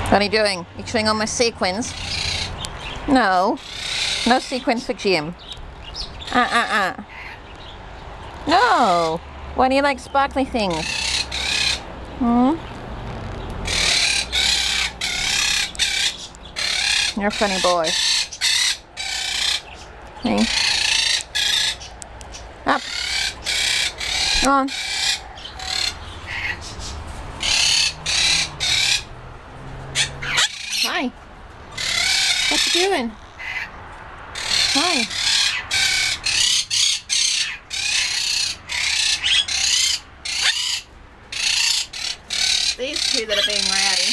What are you doing? You showing all my sequins? No. No sequins for Jim. No. Why do you like sparkly things? You're a funny boy. Hey. Up. Come on. Hi. What you doing? Hi. These two that are being rowdy.